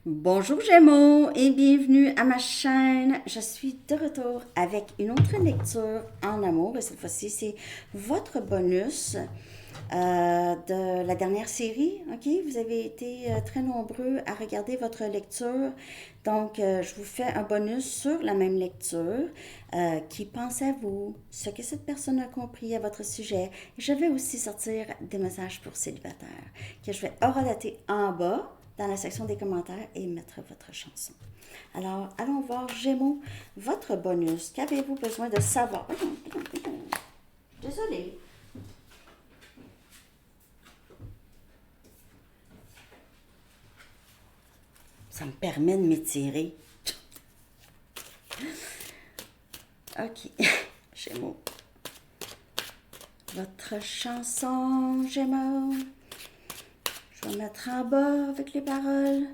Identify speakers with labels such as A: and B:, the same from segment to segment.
A: Bonjour Gémeaux et bienvenue à ma chaîne. Je suis de retour avec une autre lecture en amour et cette fois-ci c'est votre bonus de la dernière série. Ok, vous avez été très nombreux à regarder votre lecture, donc je vous fais un bonus sur la même lecture. Qui pense à vous, ce que cette personne a compris à votre sujet. Je vais aussi sortir des messages pour célibataires que je vais horodater en bas dans la section des commentaires et mettre votre chanson. Alors, allons voir Gémeaux, votre bonus. Qu'avez-vous besoin de savoir? Désolée. Ça me permet de m'étirer. Ok, Gémeaux. Votre chanson, Gémeaux. Je vais mettre en bas avec les paroles.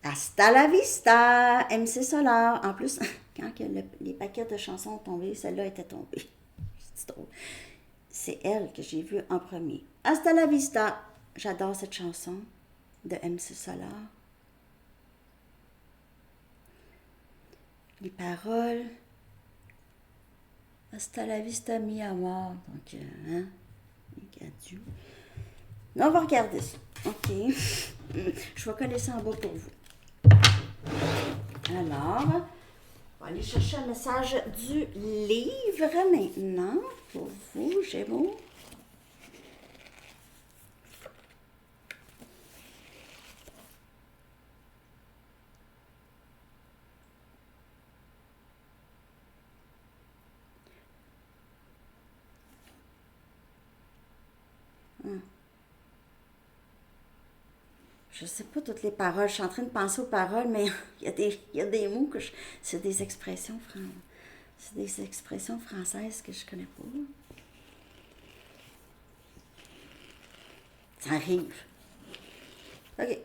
A: Hasta la vista, MC Solar. En plus, quand les paquets de chansons ont tombé, celle-là était tombée. C'est drôle. C'est elle que j'ai vue en premier. Hasta la vista. J'adore cette chanson de MC Solar. Les paroles. Hasta la vista, mi amor. Donc, hein? Adieu. On va regarder ça. Ok. Je vais coller ça en bas pour vous. Alors, on va aller chercher un message du livre maintenant pour vous, Gémeaux. Je sais pas toutes les paroles. Je suis en train de penser aux paroles, mais il y a des mots que c'est des expressions c'est des expressions françaises que je connais pas. Ça arrive. OK.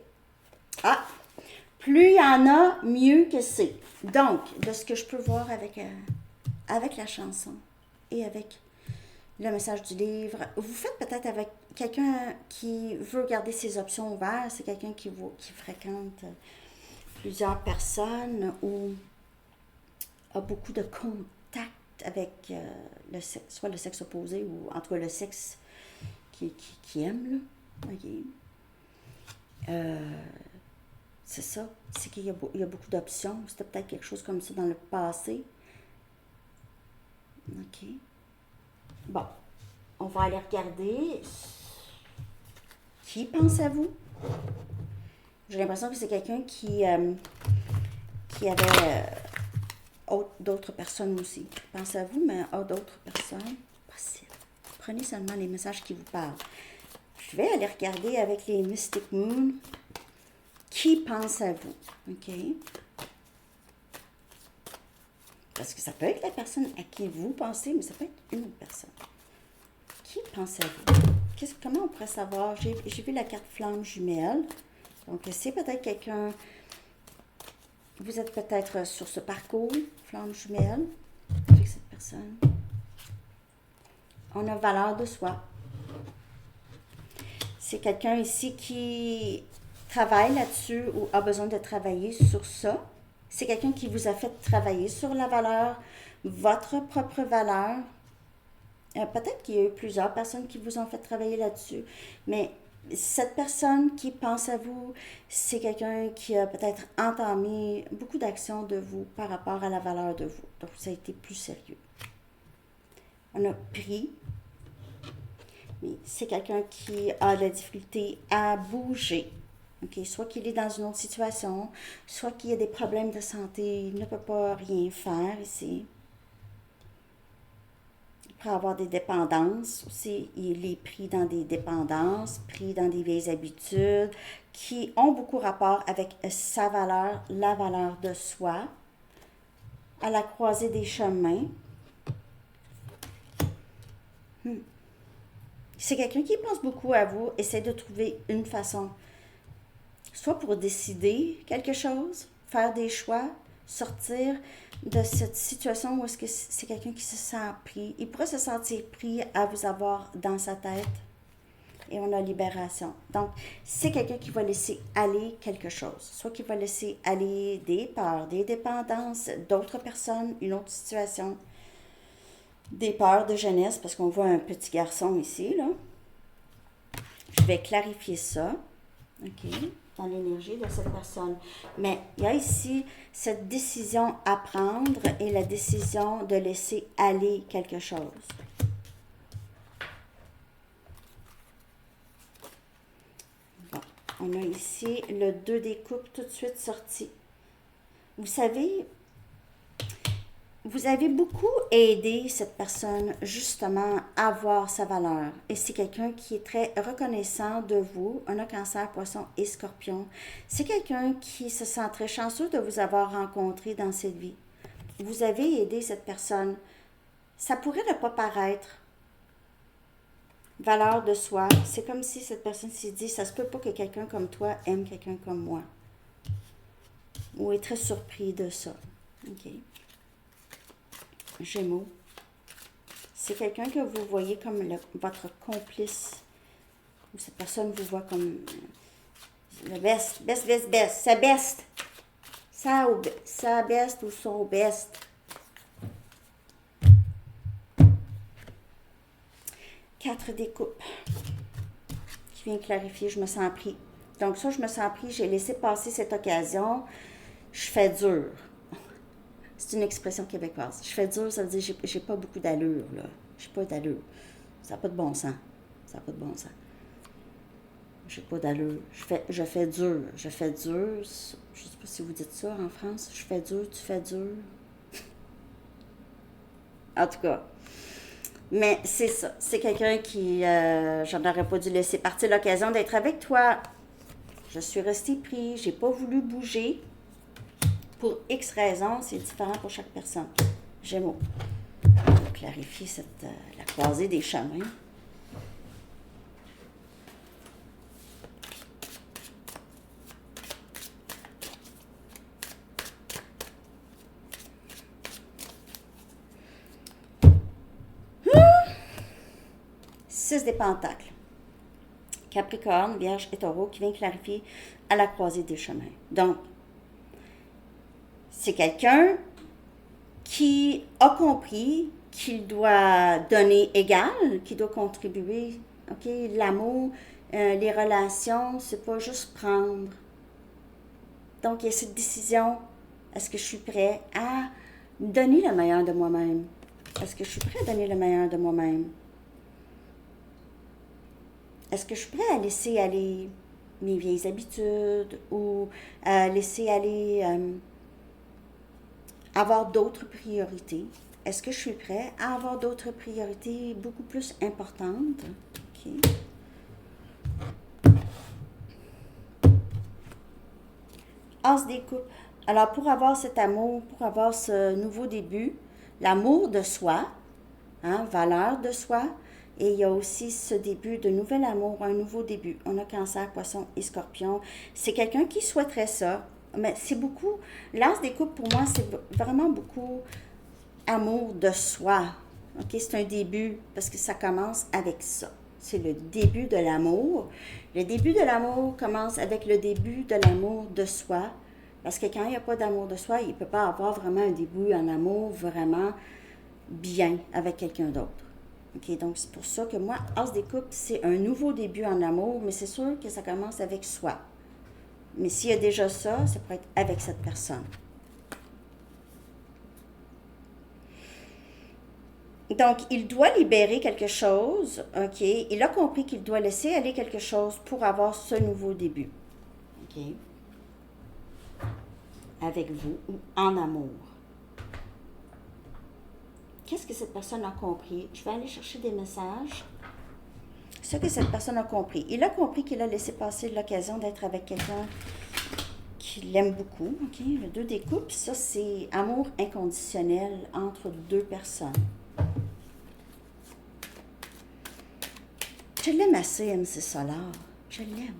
A: Ah! Plus il y en a, mieux que c'est. Donc, de ce que je peux voir avec la chanson et avec le message du livre, vous faites peut-être avec quelqu'un qui veut garder ses options ouvertes. C'est quelqu'un qui fréquente plusieurs personnes ou a beaucoup de contact avec soit le sexe opposé ou en tout cas le sexe qui aime. Là. Ok. C'est ça. C'est qu'il y a beaucoup d'options. C'était peut-être quelque chose comme ça dans le passé. OK. Bon. On va aller regarder. Qui pense à vous? J'ai l'impression que c'est quelqu'un qui avait d'autres personnes aussi. Pense à vous, mais d'autres personnes. Possible. Prenez seulement les messages qui vous parlent. Je vais aller regarder avec les Mystic Moon qui pense à vous. OK? Parce que ça peut être la personne à qui vous pensez, mais ça peut être une autre personne. Qui pense à vous? Comment on pourrait savoir? J'ai vu la carte flamme jumelle. Donc, c'est peut-être quelqu'un. Vous êtes peut-être sur ce parcours, flamme jumelle, avec cette personne. On a valeur de soi. C'est quelqu'un ici qui travaille là-dessus ou a besoin de travailler sur ça. C'est quelqu'un qui vous a fait travailler sur la valeur, votre propre valeur. Peut-être qu'il y a eu plusieurs personnes qui vous ont fait travailler là-dessus, mais cette personne qui pense à vous, c'est quelqu'un qui a peut-être entamé beaucoup d'actions de vous par rapport à la valeur de vous. Donc, ça a été plus sérieux. On a pris. Mais c'est quelqu'un qui a de la difficulté à bouger. Okay? Soit qu'il est dans une autre situation, soit qu'il a des problèmes de santé, il ne peut pas rien faire ici. Il peut avoir des dépendances aussi. Il est pris dans des dépendances, pris dans des vieilles habitudes qui ont beaucoup rapport avec sa valeur, la valeur de soi, à la croisée des chemins. C'est quelqu'un qui pense beaucoup à vous, essaie de trouver une façon, soit pour décider quelque chose, faire des choix, sortir de cette situation où est-ce que c'est quelqu'un qui se sent pris. Il pourrait se sentir pris à vous avoir dans sa tête et on a libération. Donc, c'est quelqu'un qui va laisser aller quelque chose. Soit qu'il va laisser aller des peurs, des dépendances, d'autres personnes, une autre situation, des peurs de jeunesse, parce qu'on voit un petit garçon ici, là. Je vais clarifier ça, OK, dans l'énergie de cette personne. Mais il y a ici cette décision à prendre et la décision de laisser aller quelque chose. Bon, on a ici le 2 des coupes tout de suite sorti. Vous savez, vous avez beaucoup aidé cette personne justement à voir sa valeur. Et c'est quelqu'un qui est très reconnaissant de vous. On a Cancer, Poisson et Scorpion. C'est quelqu'un qui se sent très chanceux de vous avoir rencontré dans cette vie. Vous avez aidé cette personne. Ça pourrait ne pas paraître. Valeur de soi. C'est comme si cette personne s'est dit, ça se peut pas que quelqu'un comme toi aime quelqu'un comme moi. Ou est très surpris de ça. OK. Gémeaux. C'est quelqu'un que vous voyez comme votre complice. Ou cette personne vous voit comme le best. Sa best. Sa best ou son best. 4 des coupes. Qui vient clarifier, je me sens pris. Donc ça, je me sens pris, j'ai laissé passer cette occasion. Je fais dur. C'est une expression québécoise. Je fais dur, ça veut dire j'ai pas beaucoup d'allure, là. J'ai pas d'allure. Ça n'a pas de bon sens. Ça n'a pas de bon sens. J'ai pas d'allure. Je fais dur. Je fais dur. Je sais pas si vous dites ça en France. Je fais dur, tu fais dur. En tout cas. Mais c'est ça. C'est quelqu'un qui... j'en aurais pas dû laisser partir l'occasion d'être avec toi. Je suis restée pris. J'ai pas voulu bouger. Pour X raisons, c'est différent pour chaque personne. Gémeaux. On va clarifier la croisée des chemins. Six des pentacles. Capricorne, Vierge et Taureau qui vient clarifier à la croisée des chemins. Donc, c'est quelqu'un qui a compris qu'il doit donner égal, qu'il doit contribuer. OK? L'amour, les relations, c'est pas juste prendre. Donc, il y a cette décision. Est-ce que je suis prêt à donner le meilleur de moi-même? Est-ce que je suis prêt à donner le meilleur de moi-même? Est-ce que je suis prêt à laisser aller mes vieilles habitudes ou à laisser aller... avoir d'autres priorités. Est-ce que je suis prêt à avoir d'autres priorités beaucoup plus importantes? OK. As des coupes. Alors, pour avoir cet amour, pour avoir ce nouveau début, l'amour de soi, hein, valeur de soi, et il y a aussi ce début de nouvel amour, un nouveau début. On a Cancer, Poisson et Scorpion. C'est quelqu'un qui souhaiterait ça. Mais c'est beaucoup, l'as des coupes pour moi, c'est vraiment beaucoup amour de soi. OK, c'est un début parce que ça commence avec ça. C'est le début de l'amour. Le début de l'amour commence avec le début de l'amour de soi. Parce que quand il n'y a pas d'amour de soi, il ne peut pas avoir vraiment un début en amour vraiment bien avec quelqu'un d'autre. OK, donc c'est pour ça que moi, as des coupes, c'est un nouveau début en amour, mais c'est sûr que ça commence avec soi. Mais s'il y a déjà ça, ça pourrait être avec cette personne. Donc, il doit libérer quelque chose, OK? Il a compris qu'il doit laisser aller quelque chose pour avoir ce nouveau début, OK? Avec vous ou en amour. Qu'est-ce que cette personne a compris? Je vais aller chercher des messages. Ce que cette personne a compris. Il a compris qu'il a laissé passer l'occasion d'être avec quelqu'un qu'il aime beaucoup. OK? Le 2 des coupes, ça, c'est amour inconditionnel entre deux personnes. Je l'aime assez, MC Solar. Je l'aime.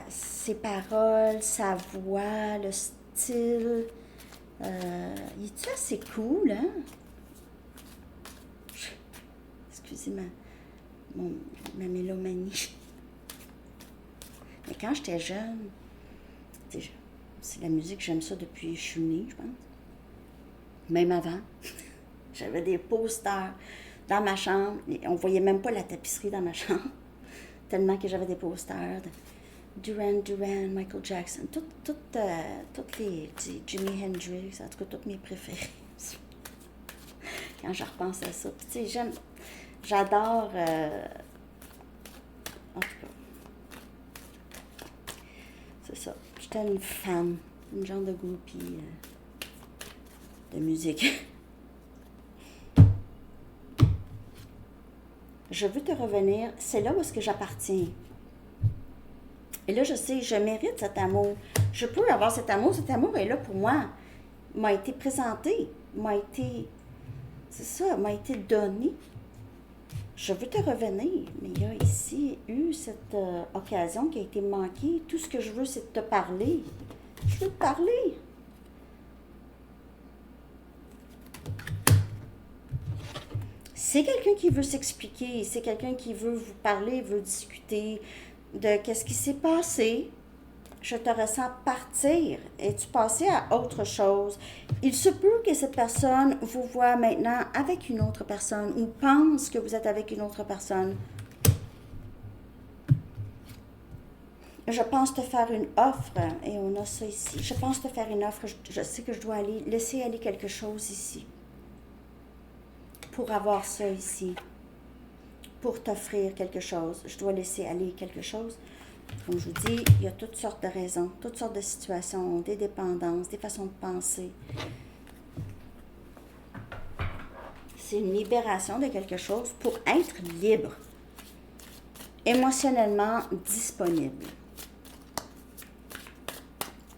A: Ses paroles, sa voix, le subtil. Il est assez cool, hein? Excusez ma mélomanie. Mais quand j'étais jeune, c'est la musique, j'aime ça depuis que je suis née, je pense. Même avant. J'avais des posters dans ma chambre. On voyait même pas la tapisserie dans ma chambre. Tellement que j'avais des posters de Duran Duran, Michael Jackson, toutes les Jimi Hendrix, en tout cas, toutes mes préférées. Quand je repense à ça. Puis, tu sais, j'adore, en tout cas, c'est ça. J'étais une fan, une genre de groupie de musique. Je veux te revenir, c'est là où est-ce que j'appartiens. Et là, je sais, je mérite cet amour. Je peux avoir cet amour est là pour moi. M'a été présenté, c'est ça, m'a été donné. Je veux te revenir, mais il y a ici eu cette occasion qui a été manquée. Tout ce que je veux, c'est de te parler. Je veux te parler. C'est quelqu'un qui veut s'expliquer, c'est quelqu'un qui veut vous parler, veut discuter de qu'est-ce qui s'est passé. Je te ressens partir. Es-tu passé à autre chose? Il se peut que cette personne vous voit maintenant avec une autre personne ou pense que vous êtes avec une autre personne. Je pense te faire une offre, et on a ça ici. Je pense te faire une offre, je sais que je dois laisser aller quelque chose ici. Pour avoir ça ici. Pour t'offrir quelque chose. Je dois laisser aller quelque chose. Comme je vous dis, il y a toutes sortes de raisons, toutes sortes de situations, des dépendances, des façons de penser. C'est une libération de quelque chose pour être libre, émotionnellement disponible.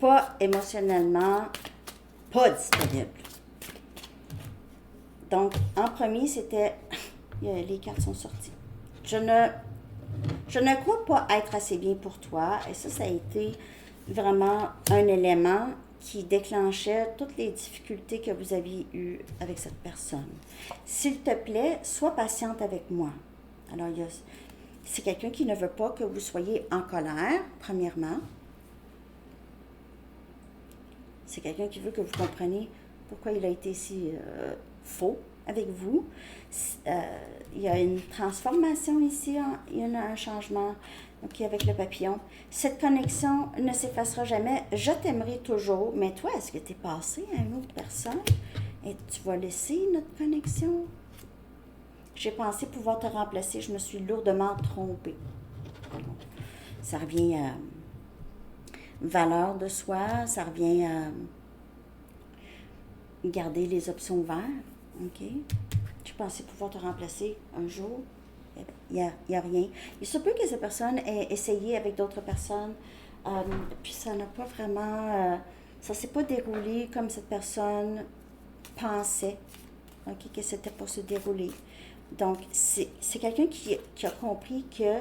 A: Pas émotionnellement pas disponible. Donc, en premier, c'était... Les cartes sont sorties. Je ne crois pas être assez bien pour toi. Et ça a été vraiment un élément qui déclenchait toutes les difficultés que vous aviez eues avec cette personne. S'il te plaît, sois patiente avec moi. Alors, c'est quelqu'un qui ne veut pas que vous soyez en colère, premièrement. C'est quelqu'un qui veut que vous compreniez pourquoi il a été si faux avec vous. Il y a une transformation ici, il y a un changement avec le papillon. Cette connexion ne s'effacera jamais. Je t'aimerai toujours, mais toi, est-ce que tu es passé à une autre personne et tu vas laisser notre connexion? J'ai pensé pouvoir te remplacer, je me suis lourdement trompée. Ça revient à valeur de soi, ça revient à garder les options ouvertes. OK? Je pensais pouvoir te remplacer un jour. Il n'y a rien. Il se peut que cette personne ait essayé avec d'autres personnes, puis ça n'a pas vraiment... ça ne s'est pas déroulé comme cette personne pensait, OK, que c'était pour se dérouler. Donc, c'est quelqu'un qui a compris que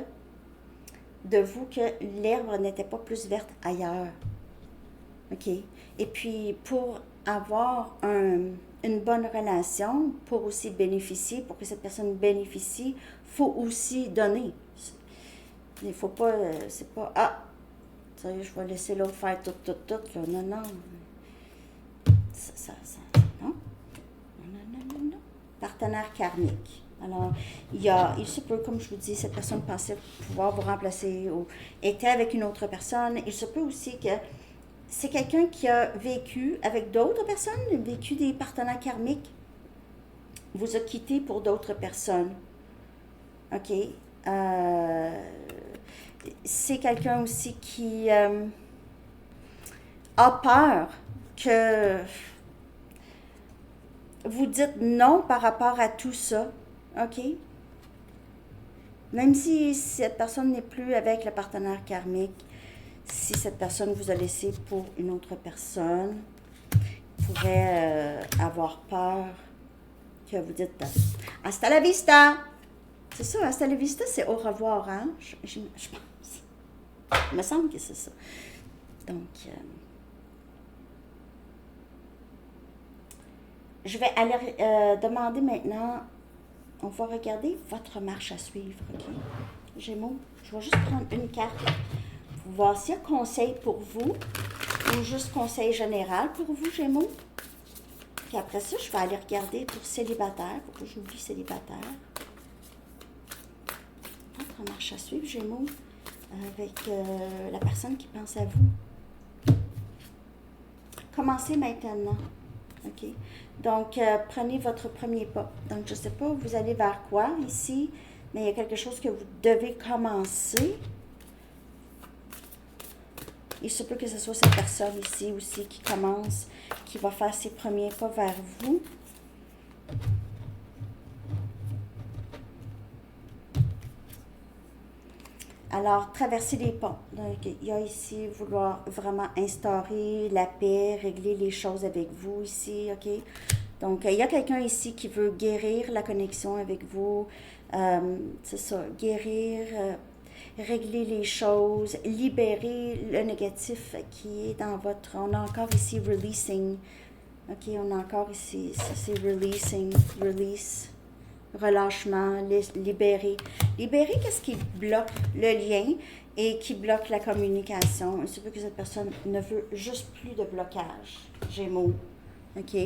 A: de vous que l'herbe n'était pas plus verte ailleurs. OK? Et puis, pour avoir une bonne relation, pour aussi bénéficier, pour que cette personne bénéficie, il faut aussi donner. Il ne faut pas, c'est pas, ça y est, je vais laisser l'autre faire tout, là. Non, non. Non. Non. Partenaire karmique. Alors, il se peut, comme je vous dis, cette personne pensait pouvoir vous remplacer ou était avec une autre personne. Il se peut aussi que c'est quelqu'un qui a vécu avec d'autres personnes, vécu des partenaires karmiques, vous a quitté pour d'autres personnes. OK? C'est quelqu'un aussi qui a peur que vous dites non par rapport à tout ça. OK? Même si cette personne n'est plus avec le partenaire karmique, si cette personne vous a laissé pour une autre personne, pourrait avoir peur que vous dites hasta la vista. C'est ça, hasta la vista, c'est au revoir, hein? Je pense. Il me semble que c'est ça. Donc, je vais aller demander maintenant, on va regarder votre marche à suivre, OK? Gémeaux, je vais juste prendre une carte pour voir s'il y a conseil pour vous ou juste conseil général pour vous, Gémeaux. Puis après ça, je vais aller regarder pour célibataire. Faut que j'oublie célibataire. Votre marche à suivre, Gémeaux, avec la personne qui pense à vous. Commencez maintenant. OK? Donc, prenez votre premier pas. Donc, je ne sais pas, vous allez vers quoi ici, mais il y a quelque chose que vous devez commencer. Il se peut que ce soit cette personne ici aussi qui commence, qui va faire ses premiers pas vers vous. Alors, traverser les ponts. Donc, il y a ici vouloir vraiment instaurer la paix, régler les choses avec vous ici, OK? Donc, il y a quelqu'un ici qui veut guérir la connexion avec vous. C'est ça, guérir, régler les choses, libérer le négatif qui est dans votre... On a encore ici releasing. OK, on a encore ici, ça c'est releasing, release. Relâchement, libérer. Libérer qu'est-ce qui bloque le lien et qui bloque la communication. Il se peut que cette personne ne veut juste plus de blocage. Gémeaux. OK?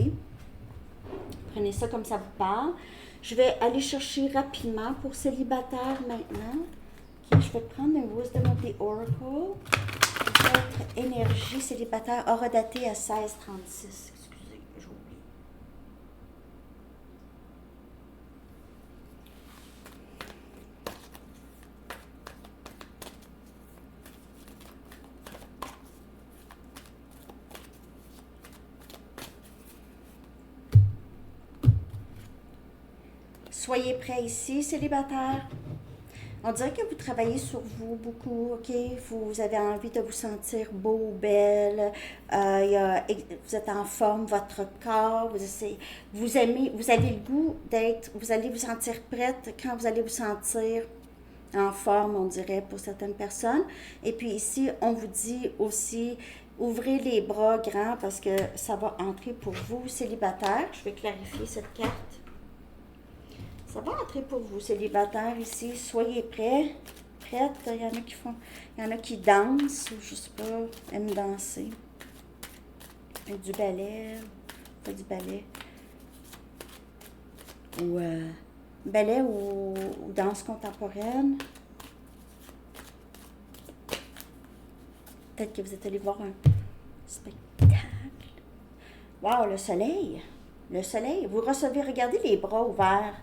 A: Prenez ça comme ça vous parle. Je vais aller chercher rapidement pour célibataire maintenant. OK, je vais prendre un Wisdom of the Oracle. Votre énergie célibataire aura daté à 1636. Excusez, j'ai oublié. Soyez prêts ici, célibataire. On dirait que vous travaillez sur vous beaucoup, OK? Vous avez envie de vous sentir beau, belle, vous êtes en forme, votre corps, vous aimez, vous avez le goût d'être, vous allez vous sentir prête quand vous allez vous sentir en forme, on dirait, pour certaines personnes. Et puis ici, on vous dit aussi, ouvrez les bras grands parce que ça va entrer pour vous, célibataire. Je vais clarifier cette carte. Ça va entrer pour vous, célibataires ici. Soyez prêts. Prêtes. Il y en a qui font. Il y en a qui dansent, ou je sais pas, aiment danser. Du ballet. Pas du ballet. Ou ballet ou danse contemporaine. Peut-être que vous êtes allé voir un spectacle. Wow, le soleil. Le soleil. Vous recevez, regardez les bras ouverts.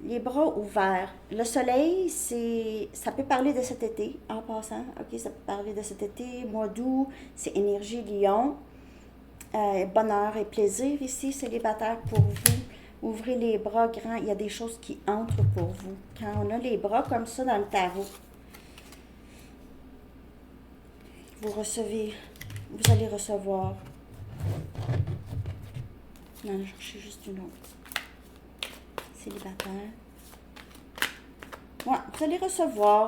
A: Les bras ouverts. Le soleil, ça peut parler de cet été, en passant. OK, ça peut parler de cet été, mois d'août, c'est énergie lion. Bonheur et plaisir ici, célibataire pour vous. Ouvrez les bras grands, il y a des choses qui entrent pour vous. Quand on a les bras comme ça dans le tarot, vous allez recevoir. Non, je cherche juste une autre. Célibataire. Ouais, vous allez recevoir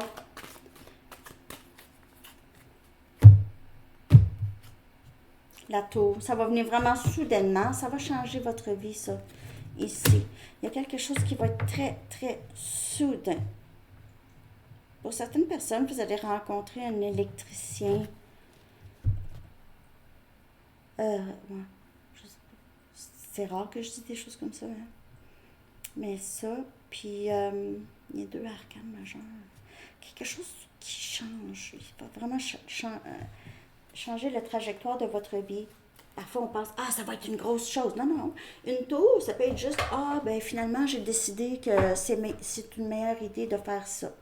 A: la tour. Ça va venir vraiment soudainement. Ça va changer votre vie, ça, ici. Il y a quelque chose qui va être très, très soudain. Pour certaines personnes, vous allez rencontrer un électricien. Ouais, je sais pas. C'est rare que je dise des choses comme ça, hein? Mais ça, puis il y a 2 arcanes majeurs. Quelque chose qui change. Il va vraiment changer la trajectoire de votre vie. Parfois, on pense, ça va être une grosse chose. Non, non. Une tour, ça peut être juste, ben finalement, j'ai décidé que c'est une meilleure idée de faire ça.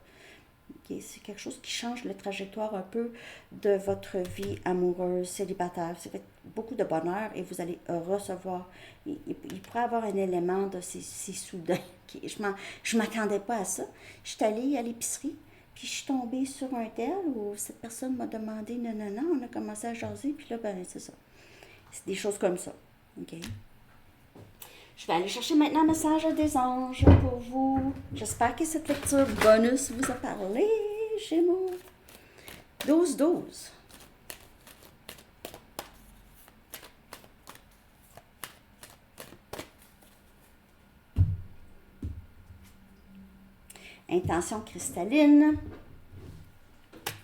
A: Okay, c'est quelque chose qui change la trajectoire un peu de votre vie amoureuse, célibataire. Ça fait beaucoup de bonheur et vous allez recevoir. Il pourrait y avoir un élément de c'est soudain. Je ne m'attendais pas à ça. Je suis allée à l'épicerie, puis je suis tombée sur un tel où cette personne m'a demandé non. On a commencé à jaser, puis là, ben c'est ça. C'est des choses comme ça. OK? Je vais aller chercher maintenant un message des anges pour vous. J'espère que cette lecture bonus vous a parlé, Gémeaux. 12-12. Intention cristalline.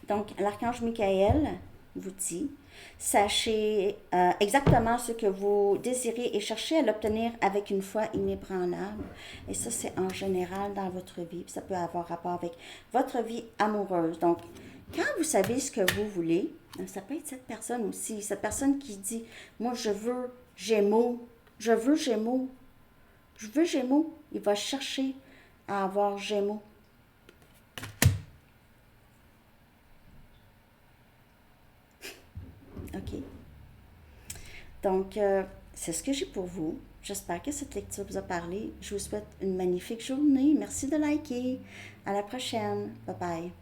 A: Donc, l'archange Michael vous dit, sachez exactement ce que vous désirez et cherchez à l'obtenir avec une foi inébranlable. Et ça, c'est en général dans votre vie. Ça peut avoir rapport avec votre vie amoureuse. Donc, quand vous savez ce que vous voulez, ça peut être cette personne aussi. Cette personne qui dit, moi, je veux Gémeaux. Je veux Gémeaux. Je veux Gémeaux. Il va chercher à avoir Gémeaux. OK. Donc, c'est ce que j'ai pour vous. J'espère que cette lecture vous a parlé. Je vous souhaite une magnifique journée. Merci de liker. À la prochaine. Bye bye.